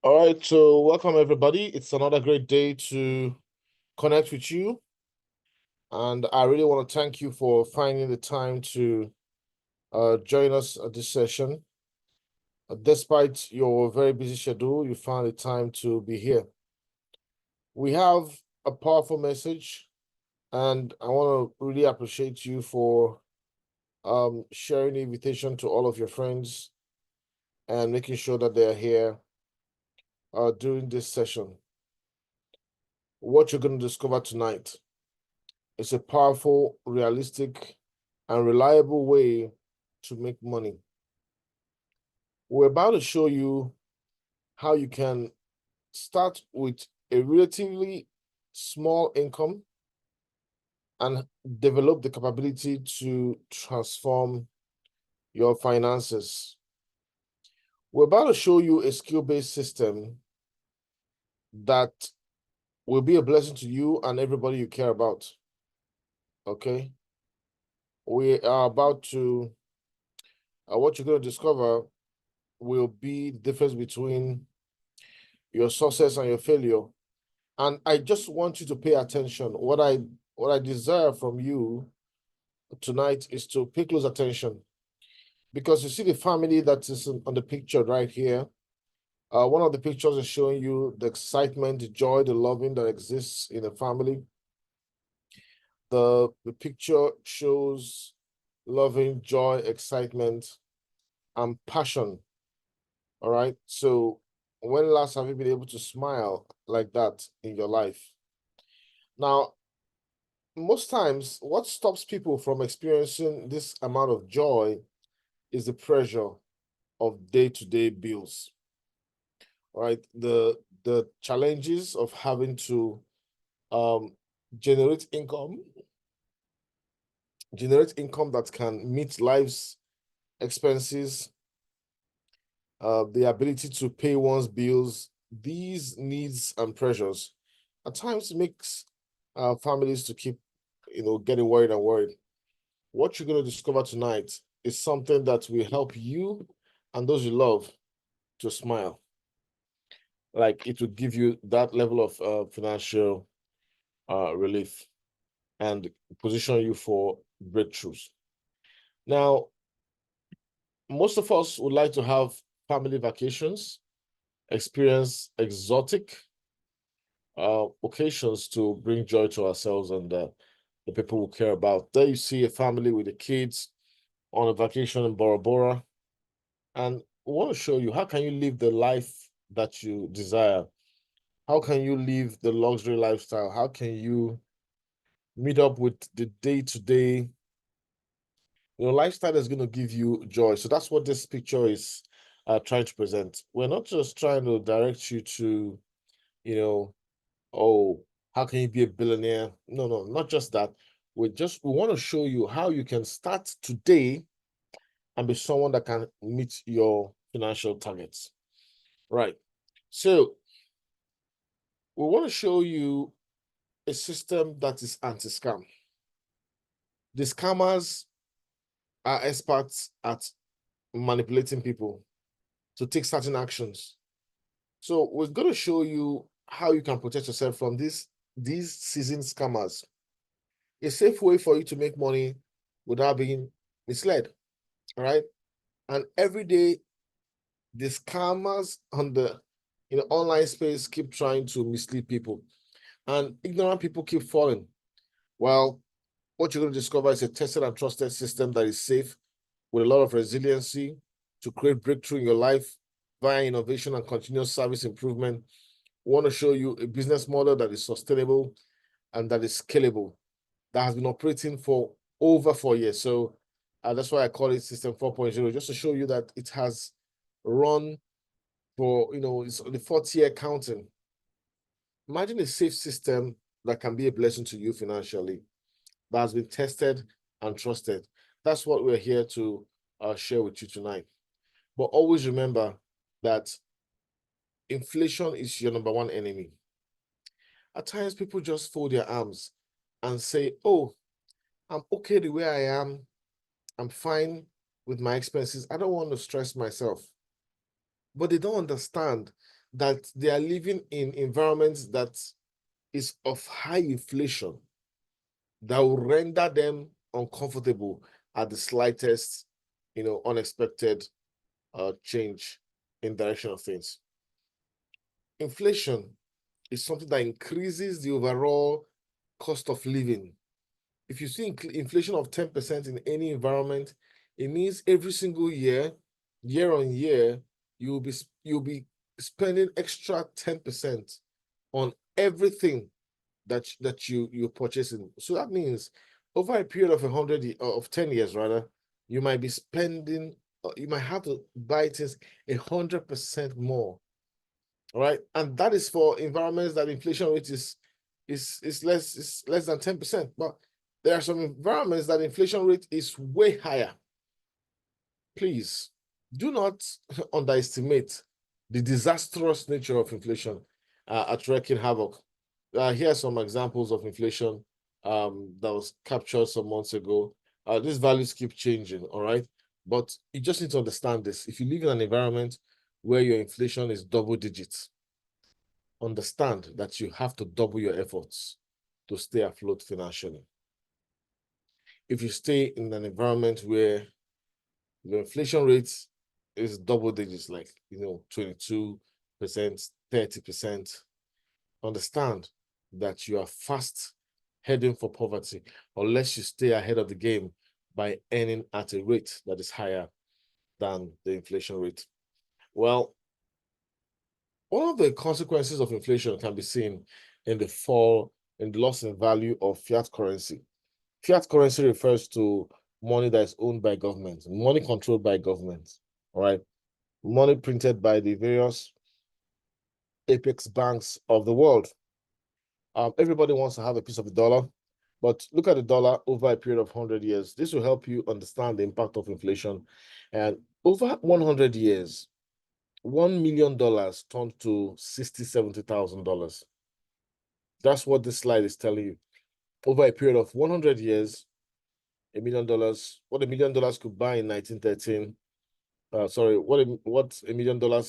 All right, so welcome everybody. It's another great day to connect with you. And I really want to thank you for finding the time to join us at this session. Despite your very busy schedule, you found the time to be here. We have a powerful message, and I want to really appreciate you for sharing the invitation to all of your friends and making sure that they're here during this session. What you're going to discover tonight is a powerful, realistic, and reliable way to make money. We're about to show you how you can start with a relatively small income and develop the capability to transform your finances. We're about to show you a skill-based system that will be a blessing to you and everybody you care about. Okay? We are about to, what you're going to discover will be the difference between your success and your failure. And I just want you to pay attention. What I desire from you tonight is to pay close attention, because you see the family that is on the picture right here. One of the pictures is showing you the excitement, the joy, the loving that exists in a family. The picture shows loving, joy, excitement, and passion. All right. So when last have you been able to smile like that in your life? Now, most times, what stops people from experiencing this amount of joy is the pressure of day-to-day bills. All right. The challenges of having to um, generate income, that can meet life's expenses, the ability to pay one's bills. These needs and pressures at times makes families to keep, getting worried and worried. What you're going to discover tonight is something that will help you and those you love to smile. Like, it will give you that level of financial relief and position you for breakthroughs. Now, most of us would like to have family vacations, experience exotic occasions to bring joy to ourselves and the people we care about. There you see a family with the kids on a vacation in Bora Bora, and we want to show you how can you live the life that you desire. How can you live the luxury lifestyle? How can you meet up with the day-to-day lifestyle that's going to give you joy? So that's what this picture is trying to present. We're not just trying to direct you to, oh, how can you be a billionaire? No, not just that. We want to show you how you can start today and be someone that can meet your financial targets. Right. So we want to show you a system that is anti-scam. The scammers are experts at manipulating people to take certain actions. So we're going to show you how you can protect yourself from these seasoned scammers. A safe way for you to make money without being misled. All right. And every day, the scammers on the online space keep trying to mislead people, and ignorant people keep falling. Well, what you're going to discover is a tested and trusted system that is safe, with a lot of resiliency, to create breakthrough in your life via innovation and continuous service improvement. We want to show you a business model that is sustainable and that is scalable, that has been operating for over 4 years. So that's why I call it System 4.0, just to show you that it has run for, it's the fourth year counting. Imagine a safe system that can be a blessing to you financially, that has been tested and trusted. That's what we're here to share with you tonight. But always remember that inflation is your number one enemy. At times, people just fold their arms and say, oh, I'm okay the way I am. I'm fine with my expenses. I don't want to stress myself. But they don't understand that they are living in environments that is of high inflation that will render them uncomfortable at the slightest, unexpected change in direction of things. Inflation is something that increases the overall cost of living. If you see inflation of 10% in any environment, it means every single year, year on year, you'll be spending extra 10% on everything that you're purchasing. So that means over a period of 10 years rather, you might be spending, you might have to buy things 100% more. All right, and that is for environments that inflation rate is less than 10%. But there are some environments that inflation rate is way higher. Please do not underestimate the disastrous nature of inflation at wreaking havoc. Here are some examples of inflation that was captured some months ago. These values keep changing, all right? But you just need to understand this. If you live in an environment where your inflation is double digits, understand that you have to double your efforts to stay afloat financially. If you stay in an environment where the inflation rate is double digits, like 22%, 30%, understand that you are fast heading for poverty unless you stay ahead of the game by earning at a rate that is higher than the inflation rate. Well, one of the consequences of inflation can be seen in the fall in the loss in value of fiat currency. Fiat currency refers to money that is owned by government, money controlled by government, all right? Money printed by the various apex banks of the world. Everybody wants to have a piece of the dollar, but look at the dollar over a period of 100 years. This will help you understand the impact of inflation. And over 100 years, $1 million turned to $60,000, $70,000. That's what this slide is telling you. Over a period of 100 years, $1 million, what $1 million could buy in 1913, what $1 million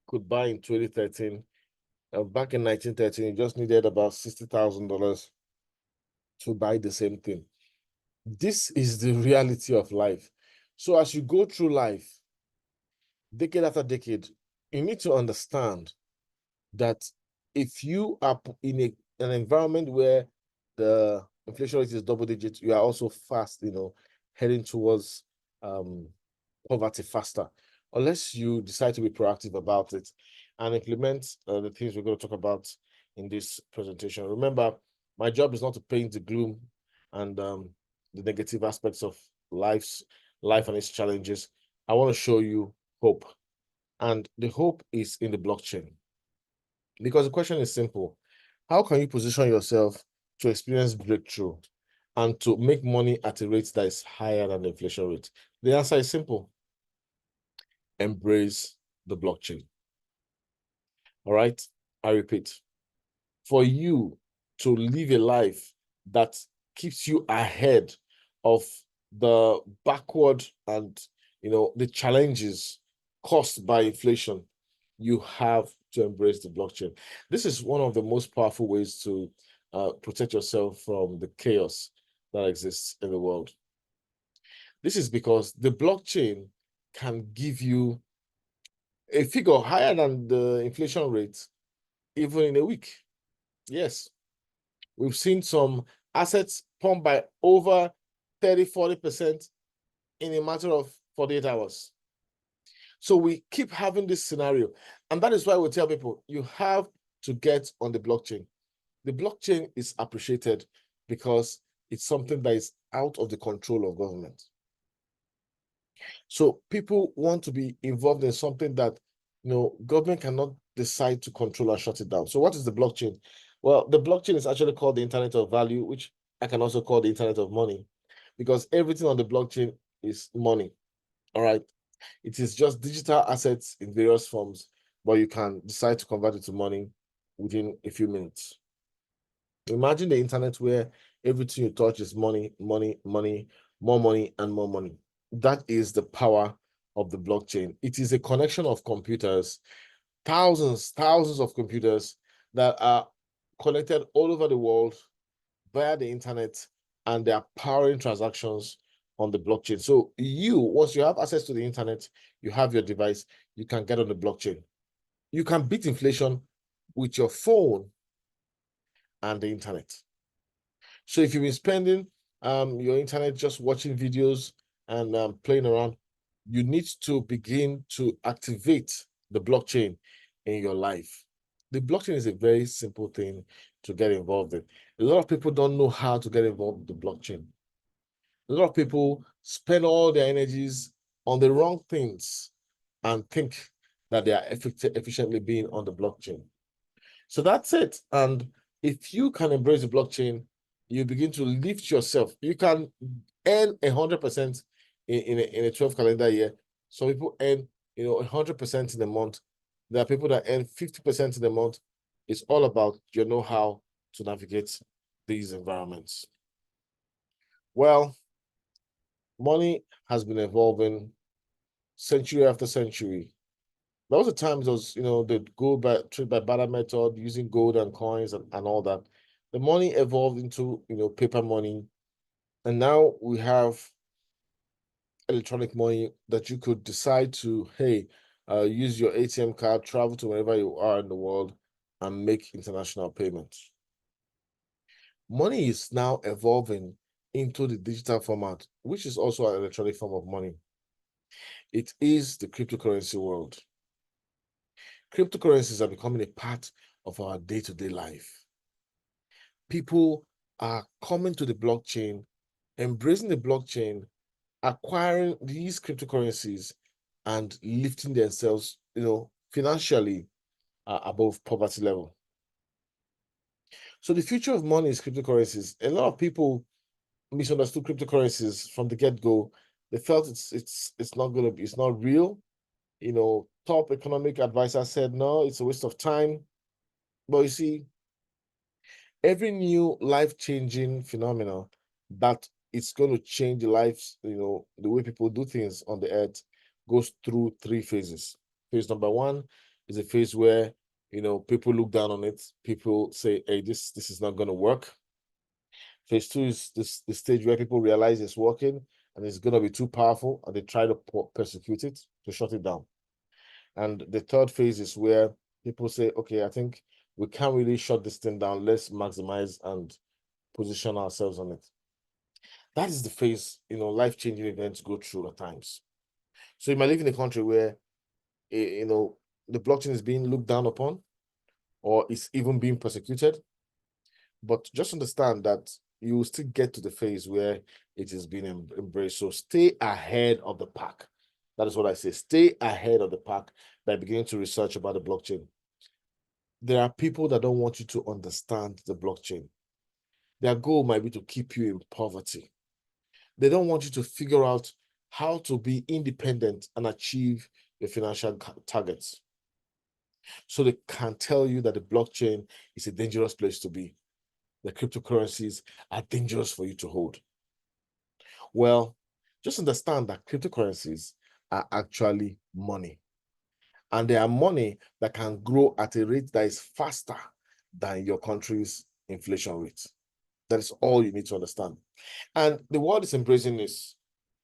could buy in 2013, back in 1913, you just needed about $60,000 to buy the same thing. This is the reality of life. So as you go through life, decade after decade, you need to understand that if you are in an environment where the inflation rate is double digits, you are also fast, heading towards poverty faster, unless you decide to be proactive about it and implement the things we're going to talk about in this presentation. Remember, my job is not to paint the gloom and the negative aspects of life and its challenges. I want to show you hope. And the hope is in the blockchain. Because the question is simple. How can you position yourself to experience breakthrough and to make money at a rate that is higher than the inflation rate? The answer is simple. Embrace the blockchain. All right, I repeat, for you to live a life that keeps you ahead of the backward and the challenges caused by inflation, you have to embrace the blockchain. This is one of the most powerful ways to protect yourself from the chaos that exists in the world. This is because the blockchain can give you a figure higher than the inflation rate, even in a week. Yes, we've seen some assets pump by over 30, 40% in a matter of 48 hours. So we keep having this scenario. And that is why we tell people, you have to get on the blockchain. The blockchain is appreciated because it's something that is out of the control of government. So people want to be involved in something that government cannot decide to control and shut it down. So what is the blockchain? Well, the blockchain is actually called the Internet of Value, which I can also call the Internet of Money, because everything on the blockchain is money. All right. It is just digital assets in various forms, but you can decide to convert it to money within a few minutes. Imagine the internet where everything you touch is money, money, money, more money, and more money. That is the power of the blockchain. It is a connection of computers thousands of computers that are connected all over the world via the internet, and they are powering transactions on the blockchain. So once you have access to the internet, you have your device, you can get on the blockchain. You can beat inflation with your phone and the internet. So if you've been spending your internet just watching videos and playing around, you need to begin to activate the blockchain in your life. The blockchain is a very simple thing to get involved in. A lot of people don't know how to get involved with the blockchain. A lot of people spend all their energies on the wrong things and think that they are efficiently being on the blockchain. So that's it. And if you can embrace the blockchain, you begin to lift yourself. You can earn 100% in a 12 calendar year. Some people earn 100% in a month. There are people that earn 50% in a month. It's all about you know how to navigate these environments. Well, money has been evolving century after century. There was a time the gold by trade by barter method, using gold and coins and all that. The money evolved into paper money, and now we have electronic money that you could decide to, hey, use your ATM card, travel to wherever you are in the world, and make international payments. Money is now evolving into the digital format, which is also an electronic form of money. It is the cryptocurrency world. Cryptocurrencies are becoming a part of our day-to-day life. People are coming to the blockchain, embracing the blockchain, acquiring these cryptocurrencies, and lifting themselves, financially above poverty level. So the future of money is cryptocurrencies. A lot of people misunderstood cryptocurrencies from the get-go. They felt it's not real. Top economic advisor said no, it's a waste of time. But you see, every new life-changing phenomenon that it's going to change the lives, the way people do things on the earth, goes through 3 phases. Phase number 1 is a phase where people look down on it. People say, hey, this is not going to work. Phase 2 is the stage where people realize it's working and it's going to be too powerful, and they try to persecute it, to shut it down. And the 3rd phase is where people say, okay, I think we can't really shut this thing down. Let's maximize and position ourselves on it. That is the phase, life-changing events go through at times. So you might live in a country where, the blockchain is being looked down upon, or it's even being persecuted. But just understand that you will still get to the phase where it is being embraced. So stay ahead of the pack. That is what I say. Stay ahead of the pack by beginning to research about the blockchain. There are people that don't want you to understand the blockchain. Their goal might be to keep you in poverty. They don't want you to figure out how to be independent and achieve your financial targets. So they can tell you that the blockchain is a dangerous place to be. The cryptocurrencies are dangerous for you to hold. Well, just understand that cryptocurrencies are actually money. And they are money that can grow at a rate that is faster than your country's inflation rate. That is all you need to understand. And the world is embracing this,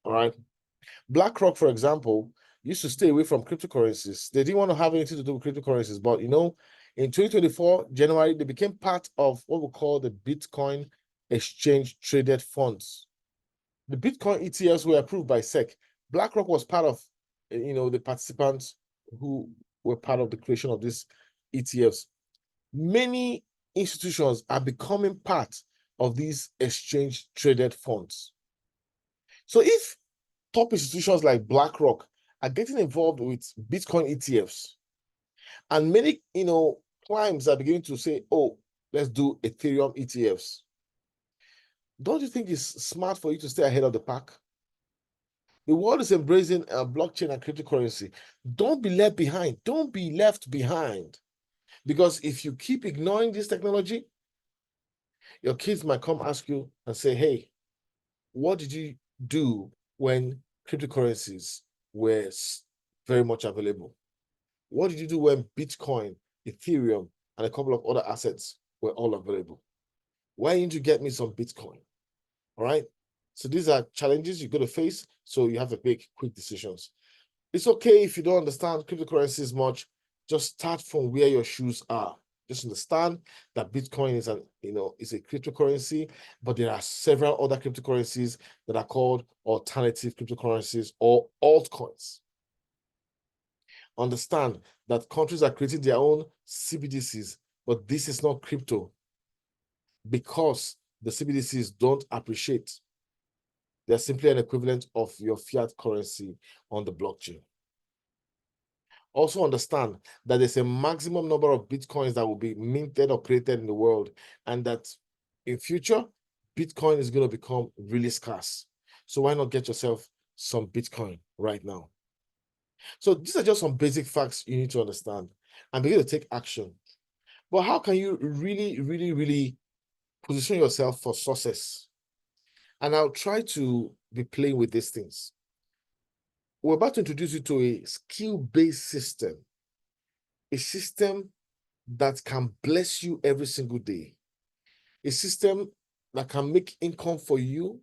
all right? BlackRock, for example, used to stay away from cryptocurrencies. They didn't want to have anything to do with cryptocurrencies. But, in 2024, January, they became part of what we call the Bitcoin Exchange Traded Funds. The Bitcoin ETFs were approved by SEC. BlackRock was part of, the participants who were part of the creation of these ETFs. Many institutions are becoming part of these exchange traded funds. So if top institutions like BlackRock are getting involved with Bitcoin ETFs, and many, clients are beginning to say, oh, let's do Ethereum ETFs, don't you think it's smart for you to stay ahead of the pack? The world is embracing blockchain and cryptocurrency. Don't be left behind. Don't be left behind. Because if you keep ignoring this technology, your kids might come ask you and say, hey, what did you do when cryptocurrencies were very much available? What did you do when Bitcoin, Ethereum, and a couple of other assets were all available? Why didn't you get me some Bitcoin? All right. So these are challenges you're going to face. So you have to make quick decisions. It's okay if you don't understand cryptocurrencies much. Just start from where your shoes are. Just understand that Bitcoin is is a cryptocurrency, but there are several other cryptocurrencies that are called alternative cryptocurrencies or altcoins. Understand that countries are creating their own CBDCs, but this is not crypto because the CBDCs don't appreciate. They're simply an equivalent of your fiat currency on the blockchain. Also understand that there's a maximum number of Bitcoins that will be minted or created in the world, and that in future, Bitcoin is going to become really scarce. So why not get yourself some Bitcoin right now? So these are just some basic facts you need to understand and begin to take action. But how can you really, really, really position yourself for success? And I'll try to be playing with these things. We're about to introduce you to a skill-based system, a system that can bless you every single day, a system that can make income for you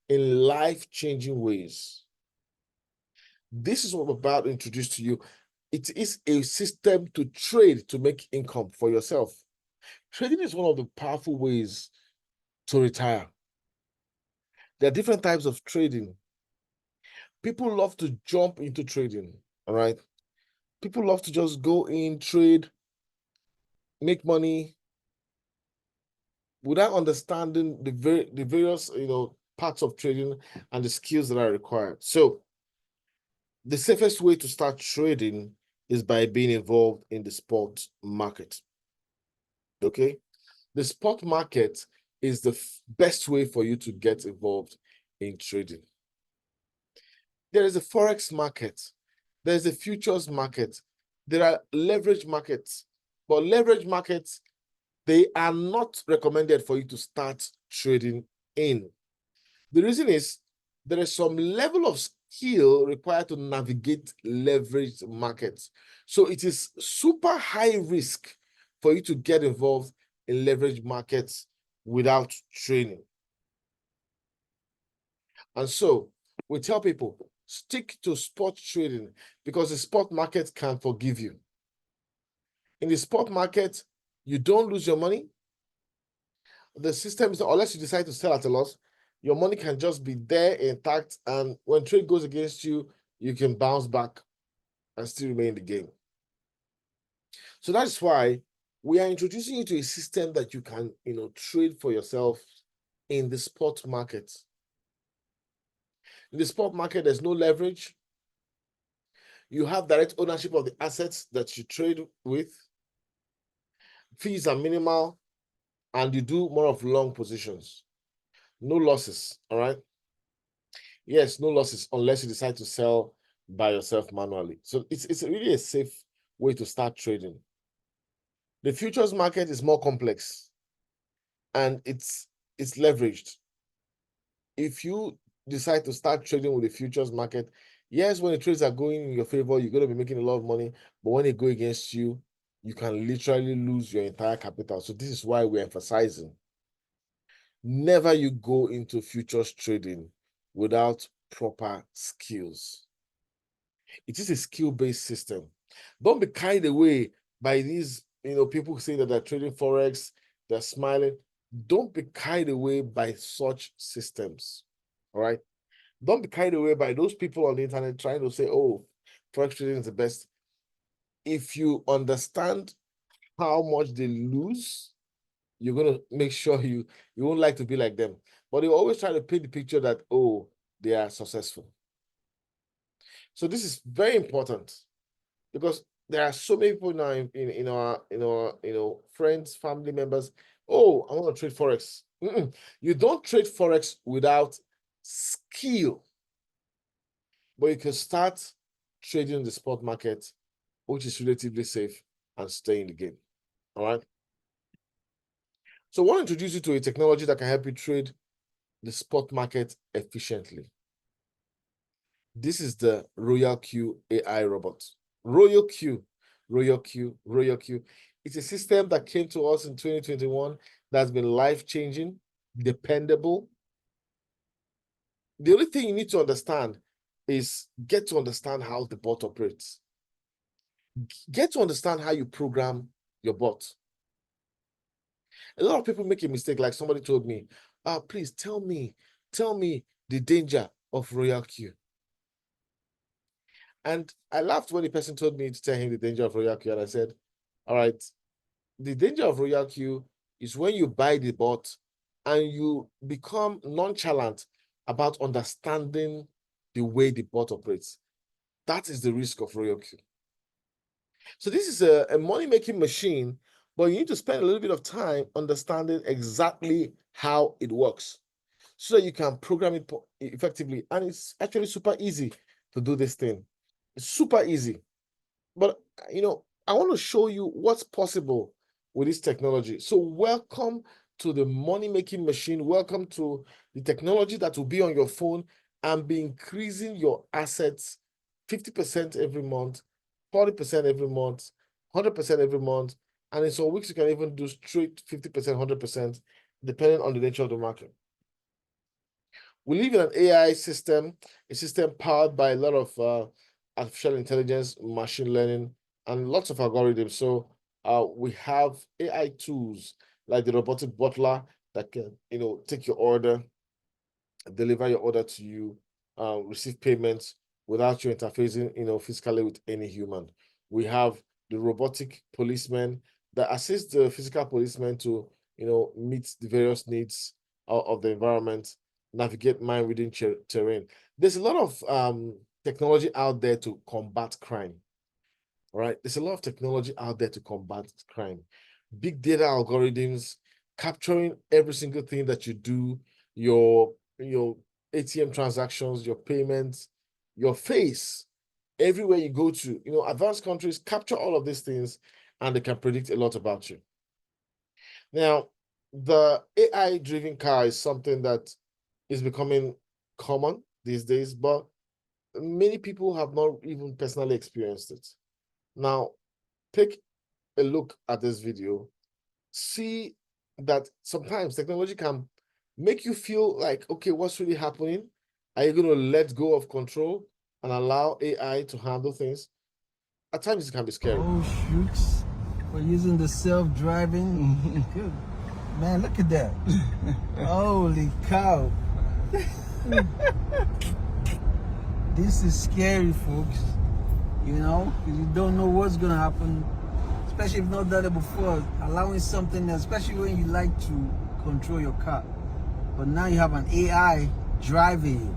in life-changing ways. This is what I'm about to introduce to you. It is a system to trade to make income for yourself. Trading is one of the powerful ways to retire. There are different types of trading. People love to jump into trading, all right? People love to just go in, trade, make money without understanding the various parts of trading and the skills that are required. So the safest way to start trading is by being involved in the spot market. Okay? The spot market is the best way for you to get involved in trading. There is a forex market. There's a futures market. There are leverage markets. But leverage markets, they are not recommended for you to start trading in. The reason is there is some level of skill required to navigate leveraged markets. So it is super high risk for you to get involved in leveraged markets without training. And so we tell people, stick to spot trading because the spot market can forgive you. In the spot market, you don't lose your money. The system is, unless you decide to sell at a loss, your money can just be there intact. And when trade goes against you, you can bounce back and still remain in the game. So that's why we are introducing you to a system that you can, trade for yourself in the spot market. In the spot market, there's no leverage. You have direct ownership of the assets that you trade with. Fees are minimal, and you do more of long positions. No losses, all right? Yes, no losses unless you decide to sell by yourself manually. So it's really a safe way to start trading. The futures market is more complex and it's leveraged. If you decide to start trading with the futures market, yes, when the trades are going in your favor, you're going to be making a lot of money. But when they go against you, you can literally lose your entire capital. So this is why we're emphasizing never you go into futures trading without proper skills. It is a skill-based system. Don't be carried away by these, people who say that they're trading Forex, they're smiling. Don't be carried away by such systems, all right? Don't be carried away by those people on the internet trying to say, oh, Forex trading is the best. If you understand how much they lose, you're going to make sure you won't like to be like them. But they always try to paint the picture that, oh, they are successful. So this is very important because there are so many people now in our friends, family members. Oh, I want to trade Forex. You don't trade Forex without skill, but you can start trading in the spot market, which is relatively safe, and stay in the game. All right. So I want to introduce you to a technology that can help you trade the spot market efficiently. This is the Royal Q AI robot. Royal Q. Royal Q. It's a system that came to us in 2021 that's been life-changing, dependable. The only thing you need to understand is get to understand how the bot operates. Get to understand how you program your bot. A lot of people make a mistake, like somebody told me, please tell me the danger of Royal Q. And I laughed when the person told me to tell him the danger of Royal Q. And I said, all right, the danger of Royal Q is when you buy the bot and you become nonchalant about understanding the way the bot operates. That is the risk of Royal Q. So this is a money-making machine, but you need to spend a little bit of time understanding exactly how it works so that you can program it effectively. And it's actually super easy to do this thing. It's super easy. But, I want to show you what's possible with this technology. So welcome to the money-making machine. Welcome to the technology that will be on your phone and be increasing your assets 50% every month, 40% every month, 100% every month. And in some weeks, you can even do straight 50%, 100%, depending on the nature of the market. We live in an AI system, a system powered by a lot of artificial intelligence, machine learning, and lots of algorithms. So we have AI tools like the robotic butler that can, take your order, deliver your order to you, receive payments without you interfacing, physically with any human. We have the robotic policeman that assists the physical policeman to, meet the various needs of the environment, navigate mind-reading terrain. There's a lot of technology out there to combat crime. All right, there's a lot of technology out there to combat crime. Big data algorithms capturing every single thing that you do, your ATM transactions, your payments, your face, everywhere you go to. Advanced countries capture all of these things and they can predict a lot about you. Now, the AI-driven car is something that is becoming common these days, but many people have not even personally experienced it. Now, take a look at this video. See that sometimes technology can make you feel like, okay, what's really happening? Are you going to let go of control and allow AI to handle things? At times, it can be scary. Oh, shoots. We're using the self-driving. Good. Man, look at that. Holy cow. This is scary, folks. Because you don't know what's going to happen. Especially if you've not done it before. Allowing something, especially when you like to control your car. But now you have an AI driving you.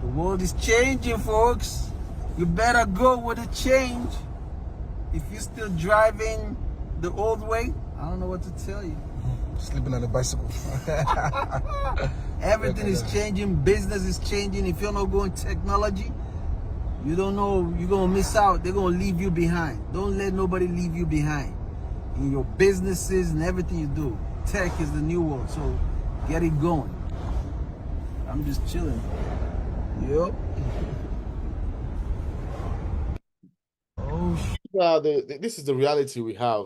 The world is changing, folks. You better go with the change. If you're still driving the old way, I don't know what to tell you. Sleeping on a bicycle. Everything is changing. Business is changing. If you're not going technology, you don't know, you're going to miss out. They're going to leave you behind. Don't let nobody leave you behind. In your businesses and everything you do. Tech is the new world, so get it going. I'm just chilling. Yep. Oh, this is the reality we have.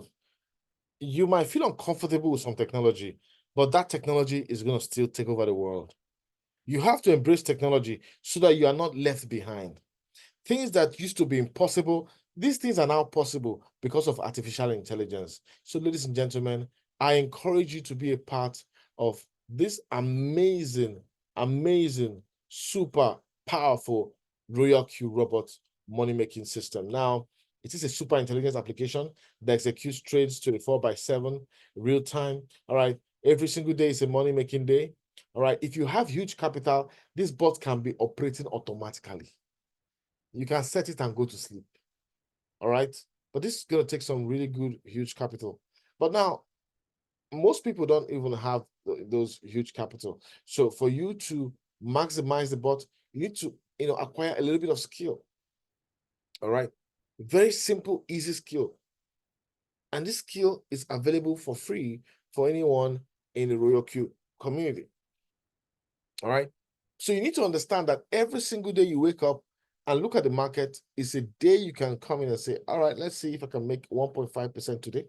You might feel uncomfortable with some technology, but that technology is going to still take over the world. You have to embrace technology so that you are not left behind. Things that used to be impossible, these things are now possible because of artificial intelligence. So, ladies and gentlemen, I encourage you to be a part of this amazing, super powerful Royal Q robot money-making system. Now, it is a super intelligence application that executes trades 24/7, real time. All right. Every single day is a money-making day. All right. If you have huge capital, this bot can be operating automatically. You can set it and go to sleep. All right. But this is going to take some really good, huge capital. But now, most people don't even have those huge capital. So for you to maximize the bot, you need to, acquire a little bit of skill. All right. Very simple, easy skill. And this skill is available for free for anyone in the Royal Q community. All right. So you need to understand that every single day you wake up and look at the market, it's a day you can come in and say, all right, let's see if I can make 1.5% today.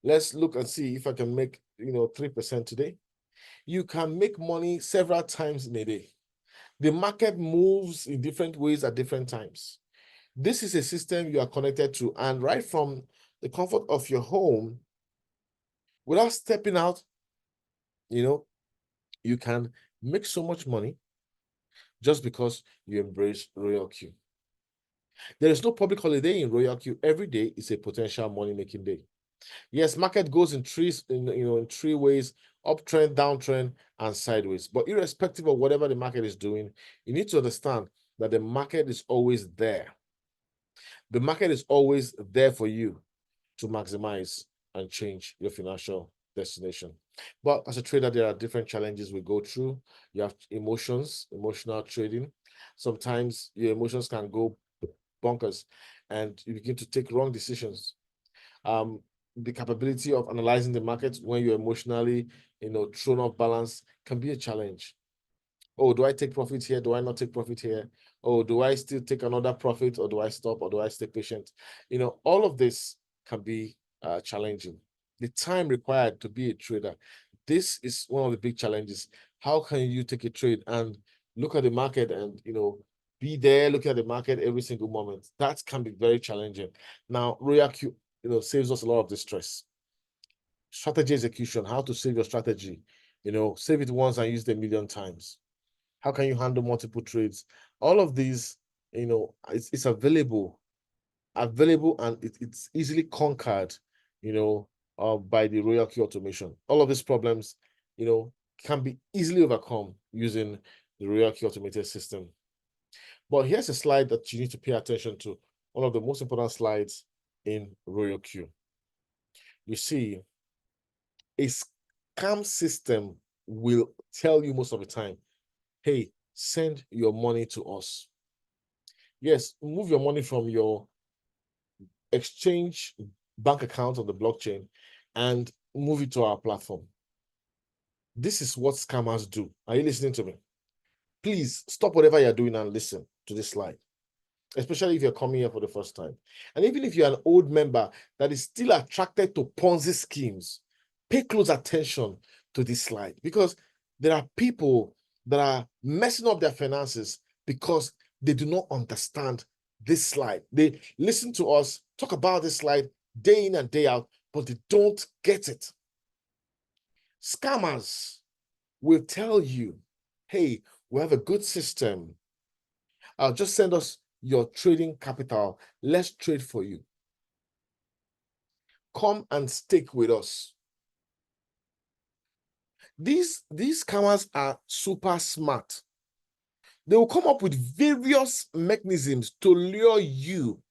Let's look and see if I can make 3% today. You can make money several times in a day. The market moves in different ways at different times. This is a system you are connected to, and right from the comfort of your home, without stepping out, you can make so much money just because you embrace Royal Q. There is no public holiday in Royal Q. Every day is a potential money-making day. Yes, market goes in three ways: uptrend, downtrend, and sideways. But irrespective of whatever the market is doing, you need to understand that the market is always there. The market is always there for you to maximize and change your financial destination. But as a trader, there are different challenges we go through. You have emotions, emotional trading. Sometimes your emotions can go bonkers and you begin to take wrong decisions. The capability of analyzing the market when you're emotionally, thrown off balance can be a challenge. Oh, do I take profit here? Do I not take profit here? Oh, do I still take another profit, or do I stop, or do I stay patient? All of this can be challenging. The time required to be a trader, this is one of the big challenges. How can you take a trade and look at the market and be there looking at the market every single moment? That can be very challenging. Now, Royal Q, saves us a lot of the stress. Strategy execution, how to save your strategy. Save it once and use it a million times. How can you handle multiple trades? All of these, it's available, and it's easily conquered, by the Royal Q automation. All of these problems, can be easily overcome using the Royal Q automated system. But here's a slide that you need to pay attention to. One of the most important slides in Royal Q. You see, a scam system will tell you most of the time, hey, send your money to us. Yes, move your money from your exchange bank account on the blockchain and move it to our platform. This is what scammers do. Are you listening to me? Please stop whatever you're doing and listen to this slide, especially if you're coming here for the first time. And even if you're an old member that is still attracted to Ponzi schemes, pay close attention to this slide, because there are people that are messing up their finances because they do not understand this slide. They listen to us talk about this slide day in and day out, but they don't get it. Scammers will tell you, hey, we have a good system. Just send us your trading capital. Let's trade for you. Come and stick with us. These scammers are super smart. They will come up with various mechanisms to lure you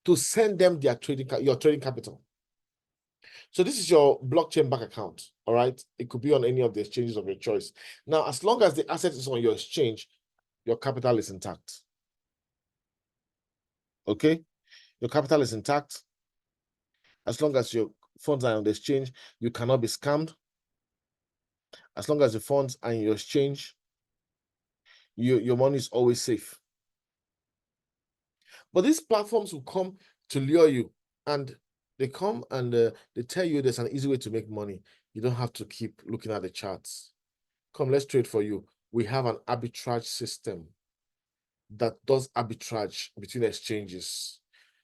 to send them your trading capital. So this is your blockchain bank account, all right? It could be on any of the exchanges of your choice. Now, as long as the asset is on your exchange, your capital is intact. Okay? Your capital is intact. As long as your funds are on the exchange, you cannot be scammed. As long as the funds are in your exchange, your money is always safe. But these platforms will come to lure you, and they come and they tell you there's an easy way to make money. You don't have to keep looking at the charts. Come, let's trade for you. We have an arbitrage system that does arbitrage between exchanges.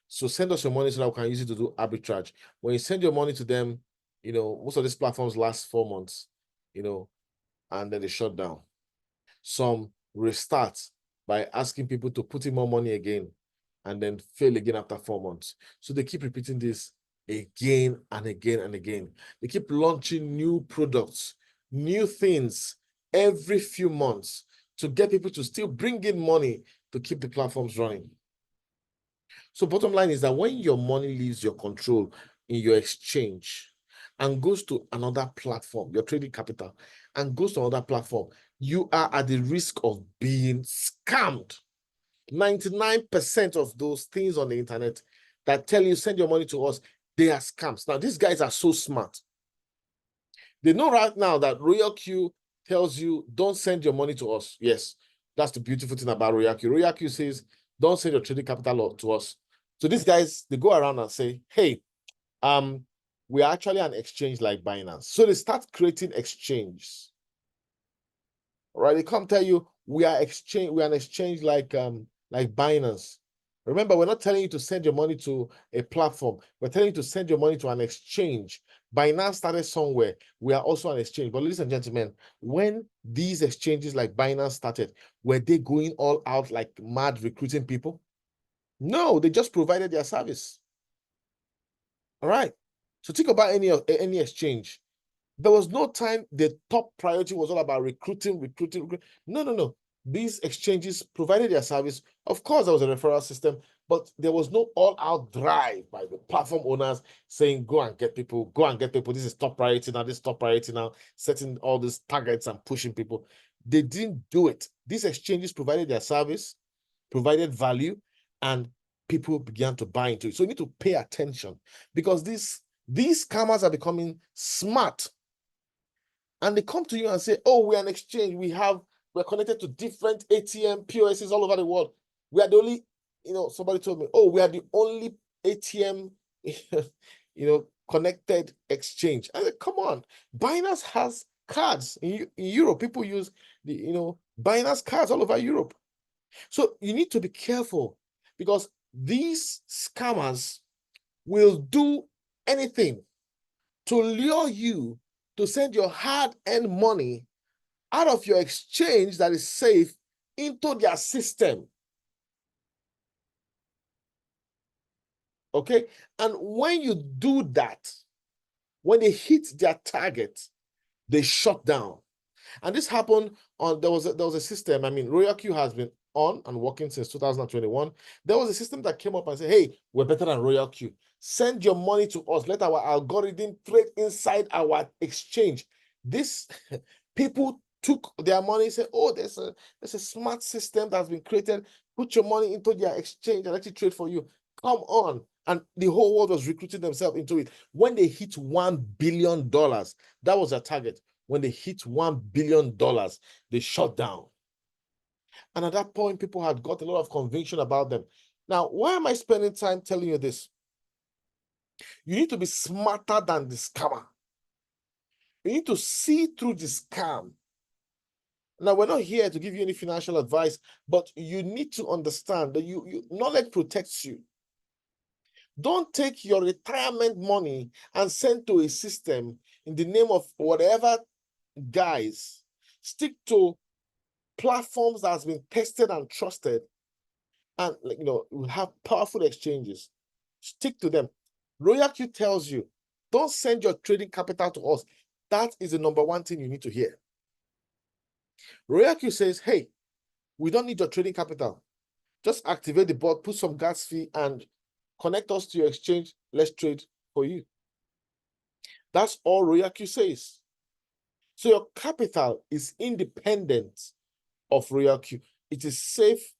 So send us your money so that we can use it to do arbitrage. When you send your money to them, most of these platforms last 4 months, and then they shut down. Some restart by asking people to put in more money again, and then fail again after 4 months. So they keep repeating this again and again and again. They keep launching new products, new things every few months to get people to still bring in money to keep the platforms running. So bottom line is that when your money leaves your control in your exchange and goes to another platform, your trading capital, and goes to another platform, you are at the risk of being scammed. 99% of those things on the internet that tell you send your money to us, they are scams. Now, these guys are so smart. They know right now that Royal Q tells you don't send your money to us. Yes, That's the beautiful thing about Royal Q. Royal Q says, don't send your trading capital to us. So these guys, they go around and say, hey, we are actually an exchange like Binance. So they start creating exchanges. All right, they come tell you we are an exchange like Binance. Remember, we're not telling you to send your money to a platform. We're telling you to send your money to an exchange. Binance started somewhere. We are also an exchange. But ladies and gentlemen, when these exchanges like Binance started, were they going all out like mad recruiting people? No, they just provided their service. All right. So think about any exchange. There was no time the top priority was all about recruiting. No. These exchanges provided their service. Of course, there was a referral system, but there was no all-out drive by the platform owners saying, go and get people. This is top priority now. This is top priority now, setting all these targets and pushing people. They didn't do it. These exchanges provided their service, provided value, and people began to buy into it. So you need to pay attention because these scammers are becoming smart. And they come to you and say, oh, we're an exchange. We're connected to different ATM, POSs all over the world. We are the only, somebody told me, oh, we are the only ATM, connected exchange. I said, come on. Binance has cards in Europe. People use the, Binance cards all over Europe. So you need to be careful because these scammers will do anything to lure you to send your hard-earned money out of your exchange that is safe into their system. Okay? And when you do that, when they hit their target, they shut down. And this happened on, there was a system, Royal Q has been on and working since 2021. There was a system that came up and said, hey, we're better than Royal Q. Send your money to us. Let our algorithm trade inside our exchange. This people took their money and said, oh, there's a smart system that's been created. Put your money into their exchange and let it trade for you. Come on. And the whole world was recruiting themselves into it. When they hit $1 billion, that was their target. When they hit $1 billion, they shut down. And at that point, people had got a lot of conviction about them. Now, why am I spending time telling you this? You need to be smarter than the scammer. You need to see through the scam. Now, we're not here to give you any financial advice, but you need to understand that knowledge protects you. Don't take your retirement money and send to a system in the name of whatever guys. Stick to platforms that has been tested and trusted, and we have powerful exchanges. Stick to them. Royal Q tells you, don't send your trading capital to us. That is the number one thing you need to hear. Royal Q says, hey, we don't need your trading capital. Just activate the bot, put some gas fee, and connect us to your exchange. Let's trade for you. That's all Royal Q says. So your capital is independent of Royal Q. It is safe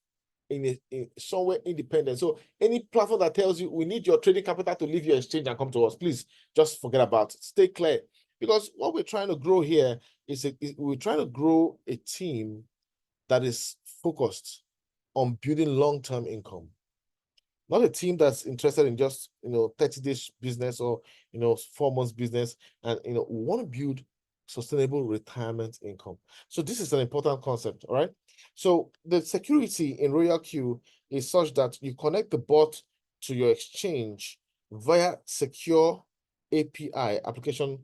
in somewhere independent. So any platform that tells you we need your trading capital to leave your exchange and come to us, please just forget about it. Stay clear. Because what we're trying to grow here is we're trying to grow a team that is focused on building long-term income. Not a team that's interested in just 30 days business or 4 months business, and we want to build sustainable retirement income. So this is an important concept, all right? So the security in Royal Q is such that you connect the bot to your exchange via secure API, application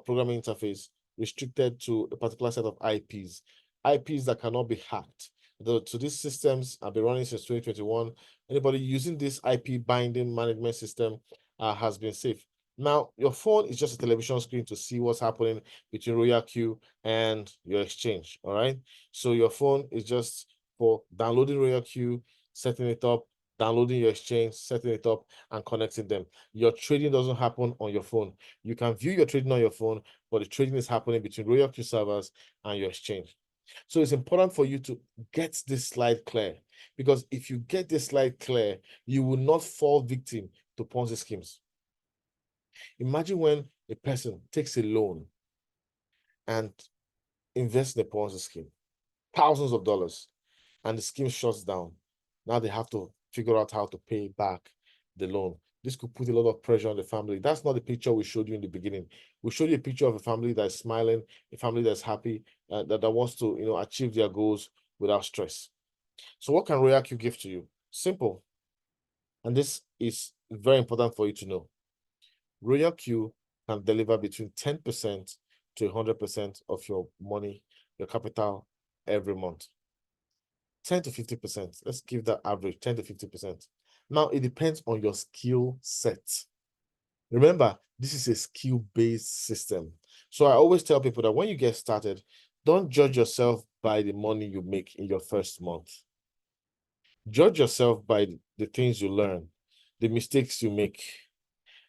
programming interface, restricted to a particular set of IPs that cannot be hacked. So these systems have been running since 2021. Anybody using this IP binding management system has been safe. Now, your phone is just a television screen to see what's happening between Royal Q and your exchange, all right? So your phone is just for downloading Royal Q, setting it up, downloading your exchange, setting it up, and connecting them. Your trading doesn't happen on your phone. You can view your trading on your phone, but the trading is happening between Royal Q servers and your exchange. So it's important for you to get this slide clear, because if you get this slide clear, you will not fall victim to Ponzi schemes. Imagine when a person takes a loan and invests in a Ponzi scheme, thousands of dollars. and the scheme shuts down. Now they have to figure out how to pay back the loan. This could put a lot of pressure on the family. That's not the picture we showed you in the beginning. We showed you a picture of a family that's smiling, a family that's happy, that wants to, achieve their goals without stress. So what can Royal Q give to you? Simple. And this is very important for you to know. Royal Q can deliver between 10% to 100% of your money, your capital every month. 10 to 50%. Let's give that average 10 to 50%. Now, it depends on your skill set. Remember, this is a skill-based system. So I always tell people that when you get started, don't judge yourself by the money you make in your first month. Judge yourself by the things you learn, the mistakes you make,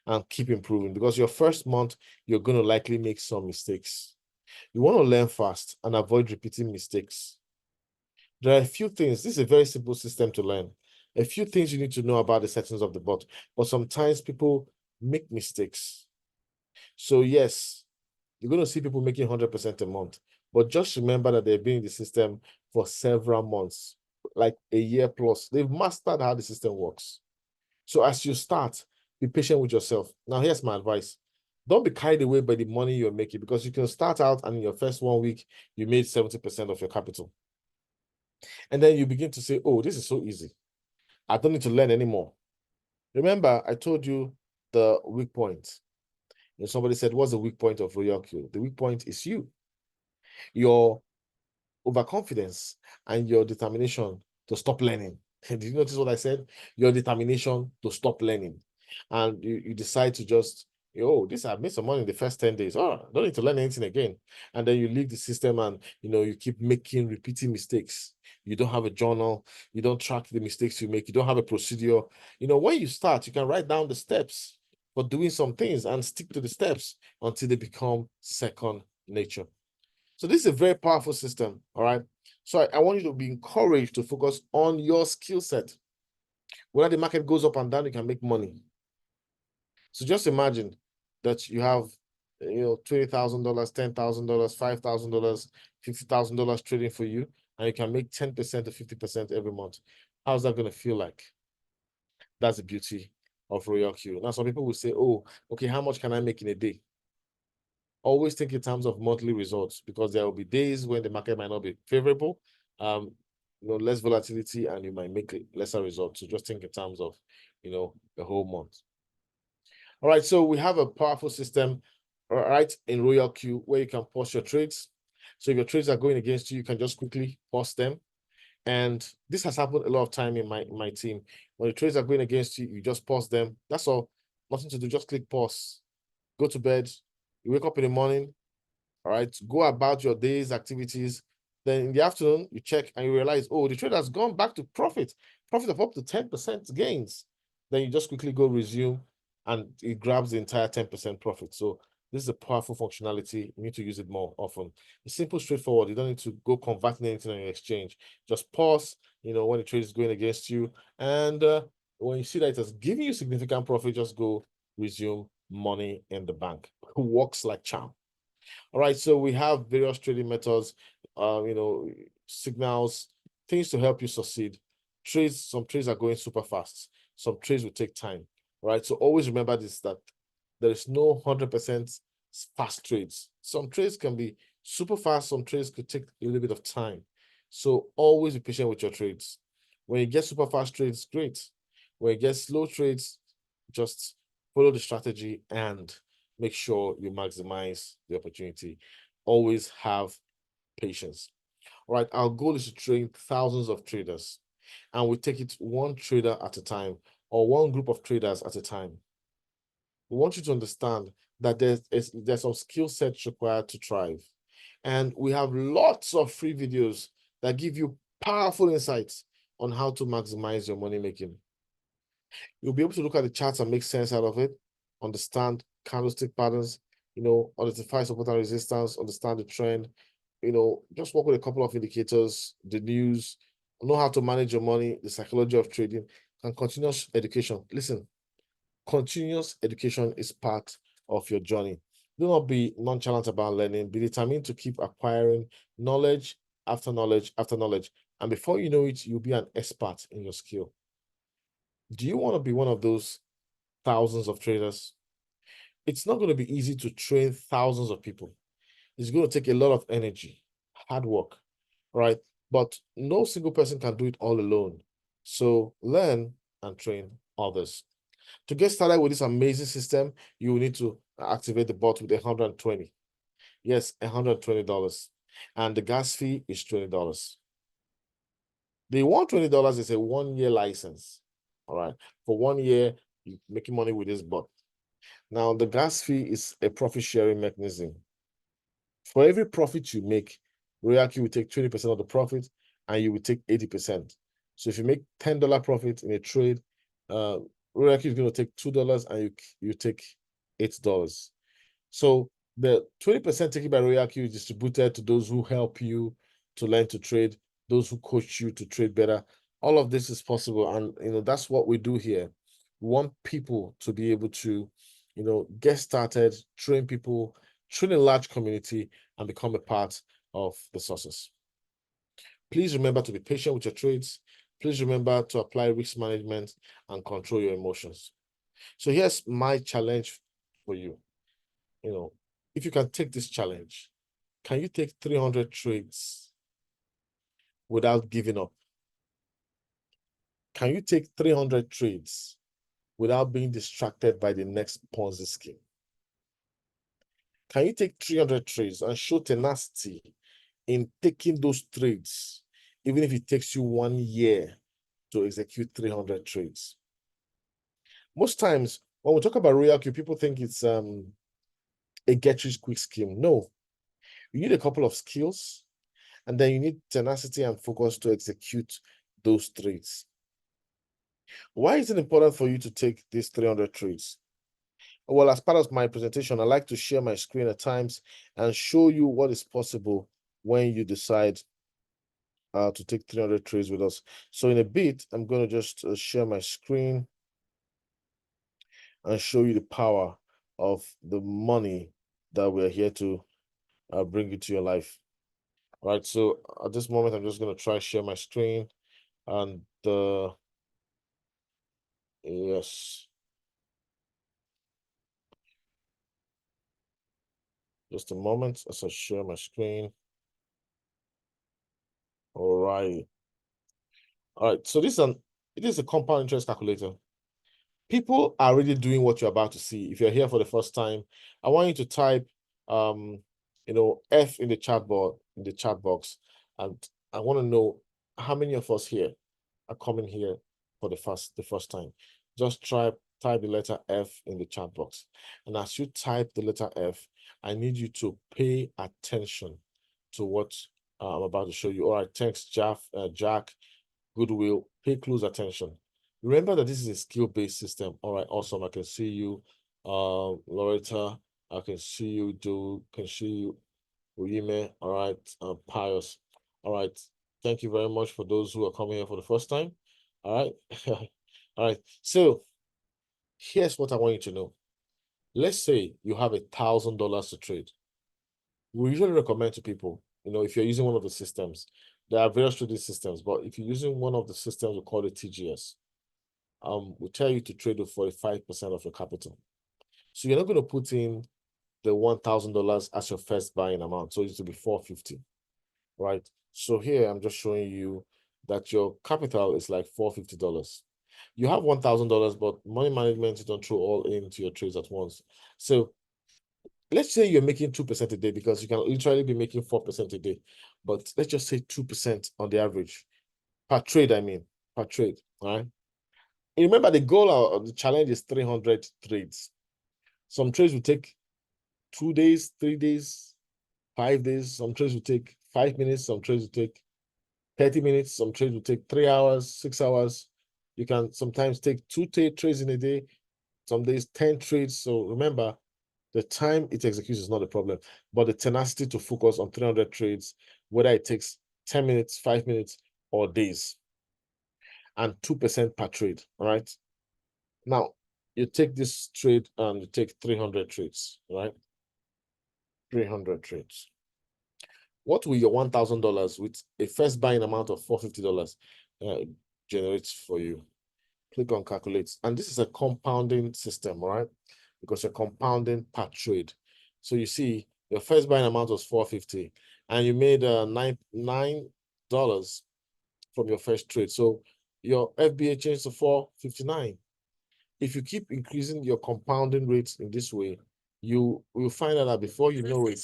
and keep improving, because your first month, you're going to likely make some mistakes. You want to learn fast and avoid repeating mistakes. There are a few things. This is a very simple system to learn. A few things you need to know about the settings of the bot, but sometimes people make mistakes. So yes, you're going to see people making 100% a month, but just remember that they've been in the system for several months, like a year plus. They've mastered how the system works. So as you start, be patient with yourself. Now, here's my advice. Don't be carried away by the money you're making, because you can start out and in your first 1 week, you made 70% of your capital. And then you begin to say, oh, this is so easy. I don't need to learn anymore. Remember, I told you the weak point. And somebody said, what's the weak point of Royal Q? The weak point is you. Your overconfidence and your determination to stop learning. Did you notice what I said? Your determination to stop learning. And you decide to just, oh, I've made some money in the first 10 days. Oh, don't need to learn anything again. And then you leave the system and, you keep repeating mistakes. You don't have a journal. You don't track the mistakes you make. You don't have a procedure. When you start, you can write down the steps for doing some things and stick to the steps until they become second nature. So this is a very powerful system, all right? So I want you to be encouraged to focus on your skill set. Whether the market goes up and down, you can make money. So just imagine that you have, $20,000, $10,000, $5,000, $50,000 trading for you, and you can make 10% to 50% every month. How's that going to feel like? That's the beauty of Royal Q. Now, some people will say, oh, okay, how much can I make in a day? Always think in terms of monthly results, because there will be days when the market might not be favorable, less volatility, and you might make lesser results. So just think in terms of, the whole month. All right, so we have a powerful system, all right, in Royal Q, where you can pause your trades. So if your trades are going against you, you can just quickly pause them. And this has happened a lot of time in my team. When the trades are going against you, you just pause them. That's all. Nothing to do. Just click pause. Go to bed. You wake up in the morning. All right. Go about your day's activities. Then in the afternoon, you check and you realize, oh, the trade has gone back to profit of up to 10% gains. Then you just quickly go resume, and it grabs the entire 10% profit. So this is a powerful functionality. You need to use it more often. It's simple, straightforward. You don't need to go converting anything on your exchange. Just pause, when the trade is going against you. And when you see that it has given you significant profit, just go resume money in the bank. It works like charm. All right, so we have various trading methods, signals, things to help you succeed. Some trades are going super fast. Some trades will take time. All right, so always remember this, that there is no 100% fast trades. Some trades can be super fast. Some trades could take a little bit of time. So always be patient with your trades. When you get super fast trades, great. When you get slow trades, just follow the strategy and make sure you maximize the opportunity. Always have patience. All right, our goal is to train thousands of traders, and we take it one trader at a time, or one group of traders at a time. We want you to understand that there's some skill sets required to thrive. And we have lots of free videos that give you powerful insights on how to maximize your money making. You'll be able to look at the charts and make sense out of it, understand candlestick patterns, identify support and resistance, understand the trend, just work with a couple of indicators, the news, know how to manage your money, the psychology of trading, and continuous education. Listen, continuous education is part of your journey. Do not be nonchalant about learning. Be determined to keep acquiring knowledge after knowledge after knowledge. And before you know it, you'll be an expert in your skill. Do you want to be one of those thousands of traders? It's not going to be easy to train thousands of people. It's going to take a lot of energy, hard work, right? But no single person can do it all alone. So learn and train others. To get started with this amazing system, you will need to activate the bot with $120. Yes, $120. And the gas fee is $20. The $120 is a 1-year license. All right. For 1 year, you're making money with this bot. Now, the gas fee is a profit sharing mechanism. For every profit you make, RoyalQ will take 20% of the profit and you will take 80%. So if you make $10 profit in a trade, RoyalQ is going to take $2 and you take $8. So the 20% taken by RoyalQ is distributed to those who help you to learn to trade, those who coach you to trade better. All of this is possible. And, that's what we do here. We want people to be able to, get started, train people, train a large community, and become a part of the success. Please remember to be patient with your trades. Please remember to apply risk management and control your emotions. So here's my challenge for you. If you can take this challenge, can you take 300 trades without giving up? Can you take 300 trades without being distracted by the next Ponzi scheme? Can you take 300 trades and show tenacity in taking those trades, even if it takes you 1 year to execute 300 trades? Most times, when we talk about RoyalQ, people think it's a get-rich-quick scheme. No, you need a couple of skills, and then you need tenacity and focus to execute those trades. Why is it important for you to take these 300 trades? Well, as part of my presentation, I like to share my screen at times and show you what is possible when you decide to take 300 trades with us. So in a bit, I'm going to just share my screen and show you the power of the money that we're here to bring into your life. All right, so at this moment, I'm just going to try share my screen, and yes, just a moment as I share my screen. All right. So it is a compound interest calculator. People are already doing what you're about to see. If you're here for the first time, I want you to type F in the chat box, and I want to know how many of us here are coming here for the first time. Just type the letter F in the chat box. And as you type the letter F, I need you to pay attention to what I'm about to show you. All right, thanks, Jack, Goodwill. Pay close attention. Remember that this is a skill-based system. All right, awesome. I can see you, Loretta. I can see you, Joe. Can see you, Uyime. All right, Pius. All right. Thank you very much for those who are coming here for the first time. All right. All right. So here's what I want you to know. Let's say you have $1,000 to trade. We usually recommend to people, if you're using one of the systems, there are various trading systems, but if you're using one of the systems, we call it TGS, we tell you to trade with 45% of your capital. So you're not going to put in the $1,000 as your first buying amount. So it will be $450, right? So here I'm just showing you that your capital is like $450. You have $1,000, but money management, you don't throw all into your trades at once. So let's say you're making 2% a day, because you can literally be making 4% a day. But let's just say 2% on the average per trade. Per trade, all right? And remember, the goal of the challenge is 300 trades. Some trades will take 2 days, 3 days, 5 days. Some trades will take 5 minutes. Some trades will take 30 minutes. Some trades will take 3 hours, 6 hours. You can sometimes take 2 trades in a day. Some days, 10 trades. So remember, the time it executes is not a problem, but the tenacity to focus on 300 trades, whether it takes 10 minutes, 5 minutes, or days, and 2% per trade, all right? Now, you take this trade and you take 300 trades, right? 300 trades. what will your $1,000 with a first buying amount of $450 generate for you? Click on calculate. And this is a compounding system, right? Because you're compounding per trade. So you see, your first buying amount was $450, and you made $9 from your first trade. So your FBA changed to $459. If you keep increasing your compounding rates in this way, you will find out that before you know it,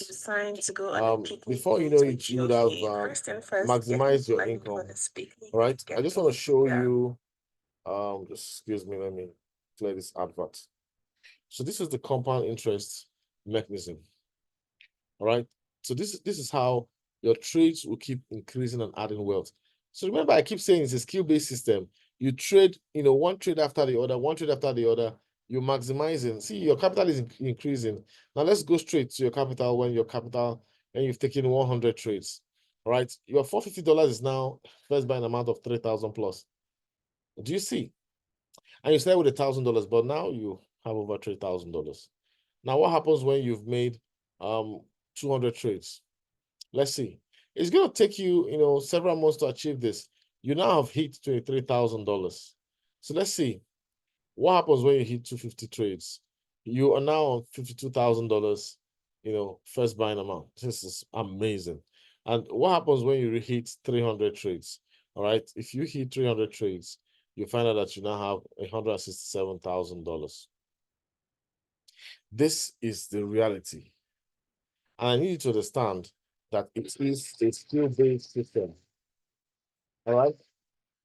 before you know it, you would have maximized your income. All right. I just want to show you. Just excuse me. Let me clear this advert. So this is the compound interest mechanism. All right. So this is how your trades will keep increasing and adding wealth. So remember, I keep saying it's a skill-based system. You trade, one trade after the other, one trade after the other. You're maximizing. See, your capital is increasing. Now let's go straight to your capital when you've taken 100 trades. All right. Your $450 is now first buying amount of 3,000 plus. Do you see? And you started with $1,000, but now you have over $3,000. Now, what happens when you've made 200 trades? Let's see. It's going to take you, several months to achieve this. You now have hit $23,000. So let's see. What happens when you hit 250 trades? You are now on $52,000, first buying amount. This is amazing. And what happens when you hit 300 trades? All right. If you hit 300 trades, you find out that you now have $167,000. This is the reality. And I need you to understand that it is a skill-based system. All right?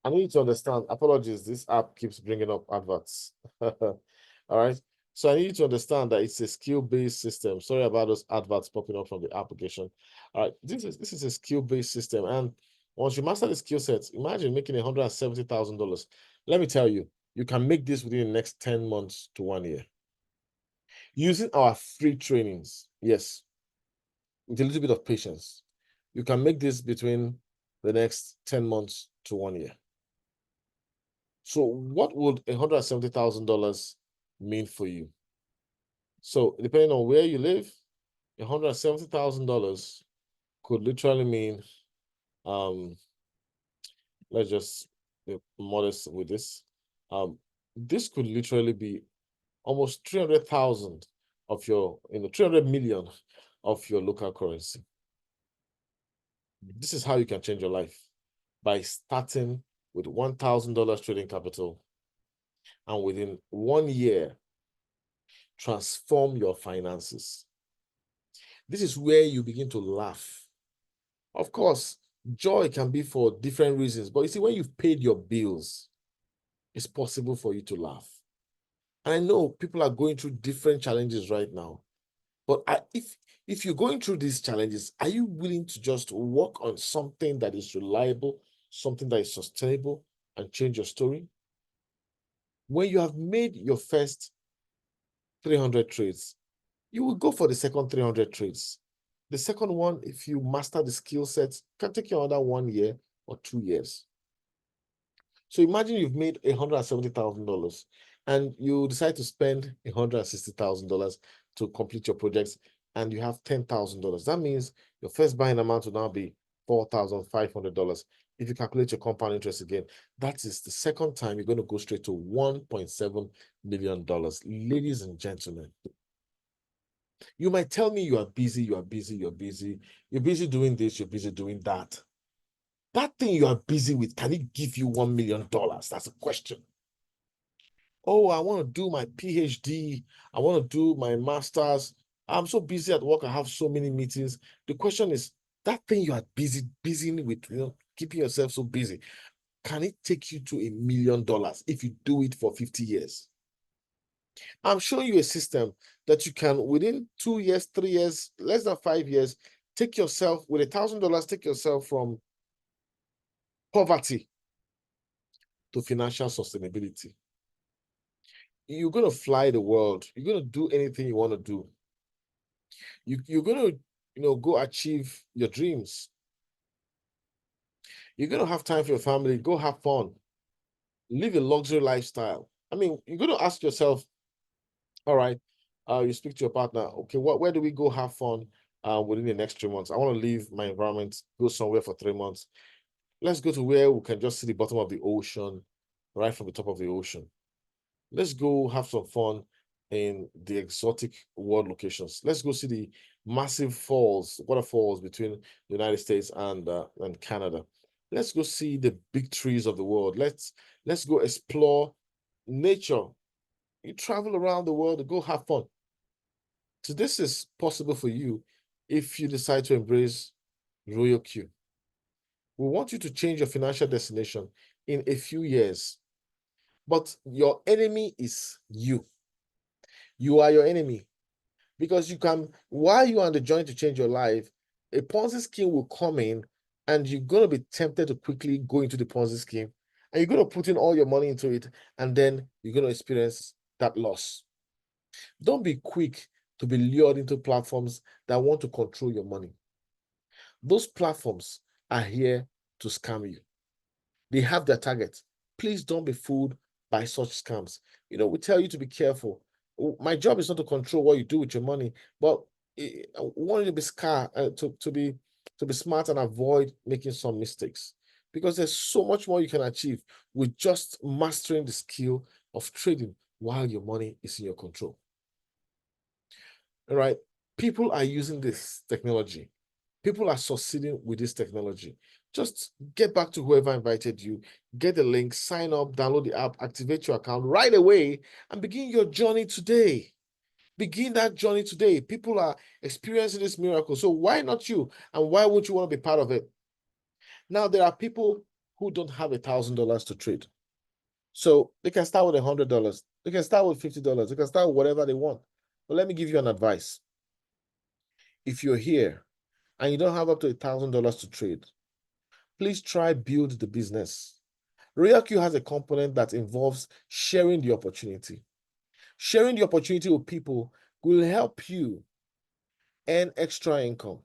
I need you to understand. Apologies, this app keeps bringing up adverts. All right? So I need you to understand that it's a skill-based system. Sorry about those adverts popping up from the application. All right, this is a skill-based system. And once you master the skill sets, imagine making $170,000. Let me tell you, you can make this within the next 10 months to 1 year. Using our free trainings, yes, with a little bit of patience, you can make this between the next 10 months to 1 year. So what would $170,000 mean for you? So depending on where you live, $170,000 could literally mean, let's just be modest with this. This could literally be almost 300,000 of your, 300 million of your local currency. This is how you can change your life, by starting with $1,000 trading capital, and within 1 year, transform your finances. This is where you begin to laugh. Of course, joy can be for different reasons, but you see, when you've paid your bills, it's possible for you to laugh. And I know people are going through different challenges right now, but if you're going through these challenges, are you willing to just work on something that is reliable, something that is sustainable, and change your story? When you have made your first 300 trades, you will go for the second 300 trades. The second one, if you master the skill sets, can take you another 1 year or 2 years. So imagine you've made $170,000 and you decide to spend $160,000 to complete your projects, and you have $10,000. That means your first buying amount will now be $4,500. If you calculate your compound interest again, that is the second time you're going to go straight to $1.7 million. Ladies and gentlemen, you might tell me you are busy, you're busy doing this, you're busy doing that. That thing you are busy with, can it give you $1 million? That's a question. Oh, I want to do my PhD. I want to do my master's. I'm so busy at work. I have so many meetings. The question is, that thing you are busy with, keeping yourself so busy, can it take you to $1 million if you do it for 50 years? I'm showing you a system that you can, within 2 years, 3 years, less than 5 years, take yourself, with $1,000, take yourself from poverty to financial sustainability. You're going to fly the world. You're going to do anything you want to do. You're going to, go achieve your dreams. You're going to have time for your family. Go have fun. Live a luxury lifestyle. I mean, you're going to ask yourself, all right, you speak to your partner. Okay, where do we go have fun? within the next 3 months. I want to leave my environment, go somewhere for 3 months. Let's go to where we can just see the bottom of the ocean, right from the top of the ocean. Let's go have some fun in the exotic world locations. Let's go see the massive falls, waterfalls between the United States and Canada. Let's go see the big trees of the world. Let's go explore nature. You travel around the world to go have fun. So this is possible for you if you decide to embrace Royal Q. We want you to change your financial destination in a few years, but your enemy is you. You are your enemy because you can, while you are on the journey to change your life, a Ponzi scheme will come in and you're going to be tempted to quickly go into the Ponzi scheme and you're going to put in all your money into it and then you're going to experience that loss. Don't be quick to be lured into platforms that want to control your money. Those platforms are here to scam you. They have their target. Please don't be fooled by such scams. We tell you to be careful. My job is not to control what you do with your money, but I want you to be to be smart and avoid making some mistakes, because there's so much more you can achieve with just mastering the skill of trading while your money is in your control. All right. People are using this technology. People are succeeding with this technology. Just get back to whoever invited you, get the link, sign up, download the app, activate your account right away, and begin your journey today. Begin that journey today. People are experiencing this miracle. So why not you? And why would you want to be part of it? Now, there are people who don't have $1,000 to trade. So they can start with $100. They can start with $50. They can start with whatever they want. But let me give you an advice. If you're here and you don't have up to $1,000 to trade, please try build the business. Royal Q has a component that involves sharing the opportunity. Sharing the opportunity with people will help you earn extra income.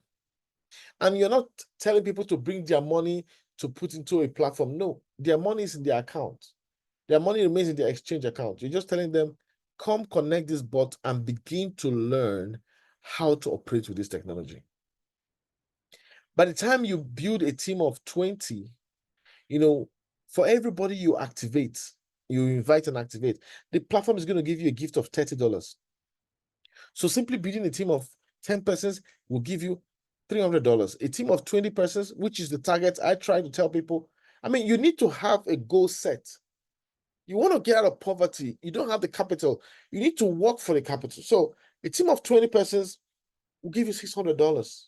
And you're not telling people to bring their money to put into a platform. No, their money is in their account. Their money remains in their exchange account. You're just telling them, come connect this bot and begin to learn how to operate with this technology. By the time you build a team of 20, for everybody you activate, you invite and activate, the platform is going to give you a gift of $30. So simply building a team of 10 persons will give you $300. A team of 20 persons, which is the target I try to tell people. You need to have a goal set. You want to get out of poverty. You don't have the capital. You need to work for the capital. So a team of 20 persons will give you $600.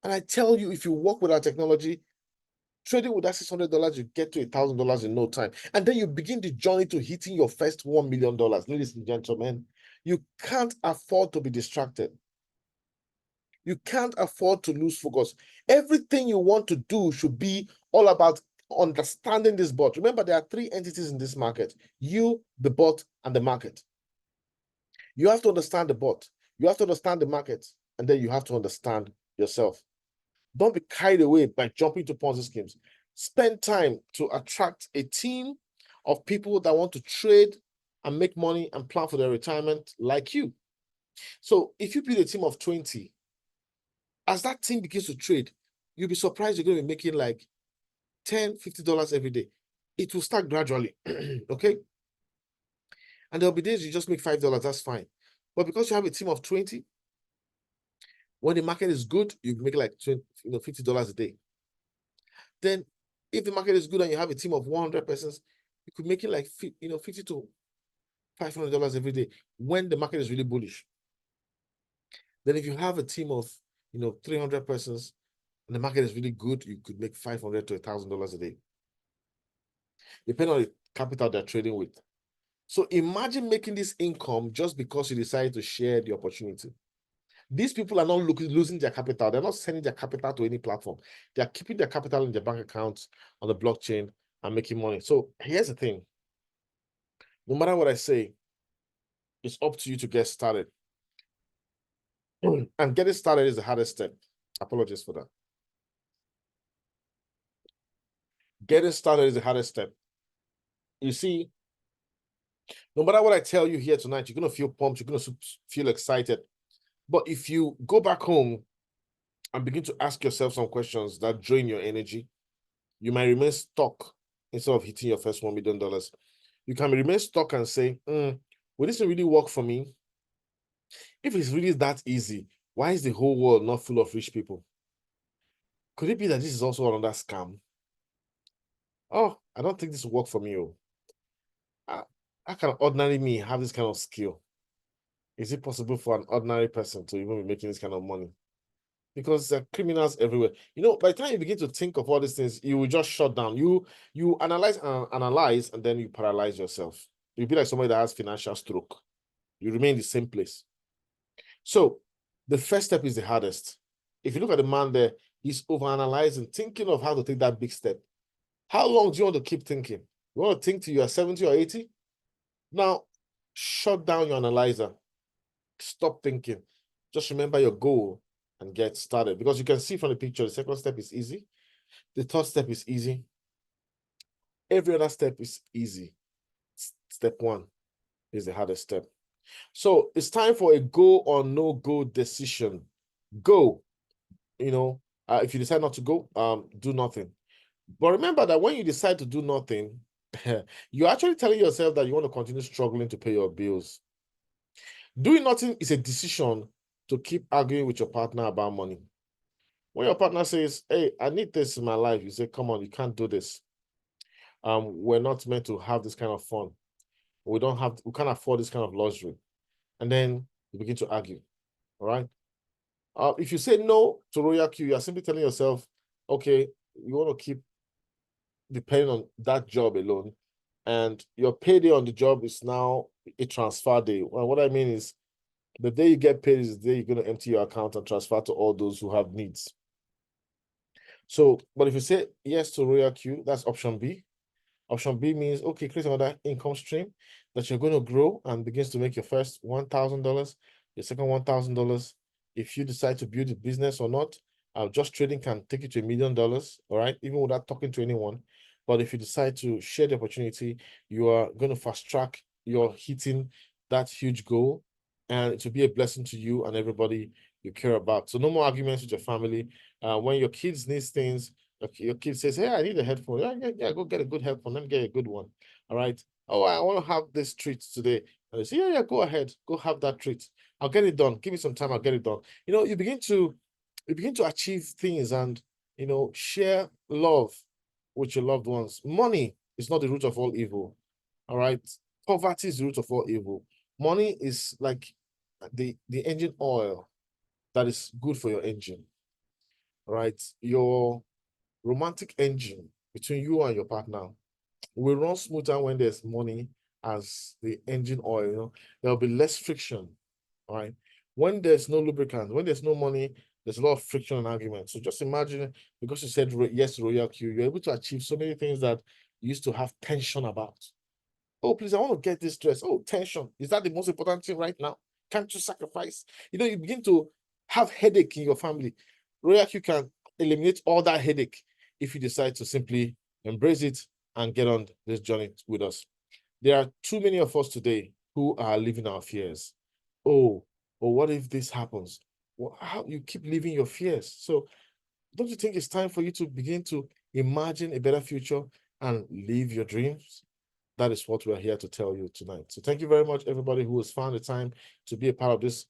And I tell you, if you work with our technology, trading with that $600, you get to $1,000 in no time. And then you begin the journey to hitting your first $1 million. Ladies and gentlemen, you can't afford to be distracted. You can't afford to lose focus. Everything you want to do should be all about understanding this bot. Remember, there are 3 entities in this market: you, the bot, and the market. You have to understand the bot. You have to understand the market. And then you have to understand yourself. Don't be carried away by jumping to Ponzi schemes. Spend time to attract a team of people that want to trade and make money and plan for their retirement like you. So if you build a team of 20, as that team begins to trade, you'll be surprised you're going to be making like $10, $50 every day. It will start gradually, okay? And there'll be days you just make $5, that's fine. But because you have a team of 20, when the market is good, you make like $50 a day. Then, if the market is good and you have a team of 100 persons, you could make it like $50 to $500 every day when the market is really bullish. Then, if you have a team of 300 persons and the market is really good, you could make $500 to $1,000 a day, depending on the capital they're trading with. So imagine making this income just because you decided to share the opportunity. These people are not losing their capital. They're not sending their capital to any platform. They're keeping their capital in their bank accounts on the blockchain and making money. So here's the thing. No matter what I say, it's up to you to get started. And getting started is the hardest step. Apologies for that. Getting started is the hardest step. You see, no matter what I tell you here tonight, you're going to feel pumped. You're going to feel excited. But if you go back home and begin to ask yourself some questions that drain your energy, you might remain stuck instead of hitting your first $1 million. You can remain stuck and say, will this really work for me? If it's really that easy, why is the whole world not full of rich people? Could it be that this is also another scam? Oh, I don't think this will work for me. How can ordinary me have this kind of skill? Is it possible for an ordinary person to even be making this kind of money? Because there are criminals everywhere. By the time you begin to think of all these things, you will just shut down. You analyze, and then you paralyze yourself. You'll be like somebody that has financial stroke. You remain in the same place. So the first step is the hardest. If you look at the man there, he's overanalyzing, thinking of how to take that big step. How long do you want to keep thinking? You want to think till you are 70 or 80? Now, shut down your analyzer. Stop thinking. Just remember your goal and get started. Because you can see from the picture, the second step is easy. The third step is easy. Every other step is easy. Step one is the hardest step. So it's time for a go or no go decision. Go. If you decide not to go, do nothing. But remember that when you decide to do nothing, you're actually telling yourself that you want to continue struggling to pay your bills. Doing nothing is a decision to keep arguing with your partner about money. When your partner says, hey, I need this in my life, you say, come on, you can't do this. We're not meant to have this kind of fun. We can't afford this kind of luxury. And then you begin to argue. All right. If you say no to Royal Q, you're simply telling yourself, okay, you want to keep depending on that job alone, and your payday on the job is now a transfer day. Well, what I mean is the day you get paid is the day you're going to empty your account and transfer to all those who have needs. So, but if you say yes to Royal Q, that's option B. Option B means, okay, create another income stream that you're going to grow and begins to make your first $1,000, your second $1,000. If you decide to build a business or not, just trading can take you to $1 million, all right, even without talking to anyone. But if you decide to share the opportunity, you are going to fast track your hitting that huge goal, and it will be a blessing to you and everybody you care about. So no more arguments with your family. When your kids need things, your kid says, hey, I need a headphone. Yeah, go get a good headphone. Let me get a good one. All right. Oh, I want to have this treat today. And they say, yeah, go ahead. Go have that treat. I'll get it done. Give me some time. I'll get it done. You begin to achieve things and, share love with your loved ones. Money is not the root of all evil. All right. Poverty is the root of all evil. Money is like the engine oil that is good for your engine. All right. Your romantic engine between you and your partner will run smoother when there's money as the engine oil. There'll be less friction. All right. When there's no lubricant, when there's no money, there's a lot of friction and argument. So just imagine, because you said yes to Royal Q, you're able to achieve so many things that you used to have tension about. Oh, please, I want to get this dress. Oh, tension. Is that the most important thing right now? Can't you sacrifice? You begin to have headache in your family. Royal Q can eliminate all that headache if you decide to simply embrace it and get on this journey with us. There are too many of us today who are living our fears. Oh, what if this happens? Well, how you keep living your fears? So don't you think it's time for you to begin to imagine a better future and live your dreams? That is what we're here to tell you tonight. So thank you very much, everybody who has found the time to be a part of this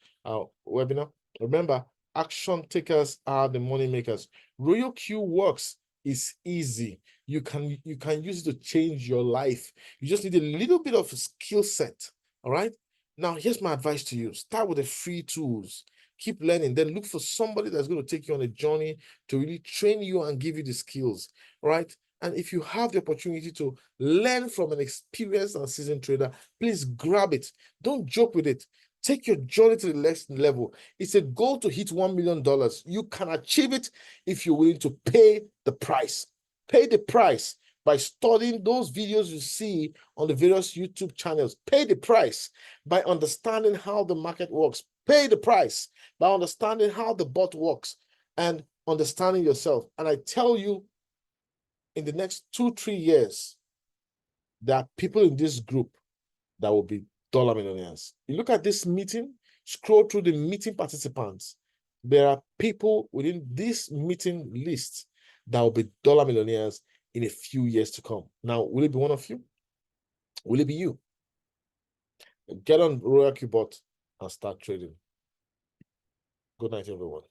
webinar. Remember, action takers are the money makers. Royal Q Works is easy. You can use it to change your life. You just need a little bit of a skill set. All right. Now, here's my advice to you. Start with the free tools. Keep learning. Then look for somebody that's going to take you on a journey to really train you and give you the skills. All right. And if you have the opportunity to learn from an experienced and seasoned trader, please grab it. Don't joke with it. Take your journey to the next level. It's a goal to hit $1 million. You can achieve it if you're willing to pay the price. Pay the price by studying those videos you see on the various YouTube channels. Pay the price by understanding how the market works. Pay the price by understanding how the bot works and understanding yourself. And I tell you, in the next 2-3 years, there are people in this group that will be dollar millionaires. You look at this meeting, scroll through the meeting participants. There are people within this meeting list that will be dollar millionaires in a few years to come. Now, will it be one of you? Will it be you? Get on Royal Cubot and start trading. Good night, everyone.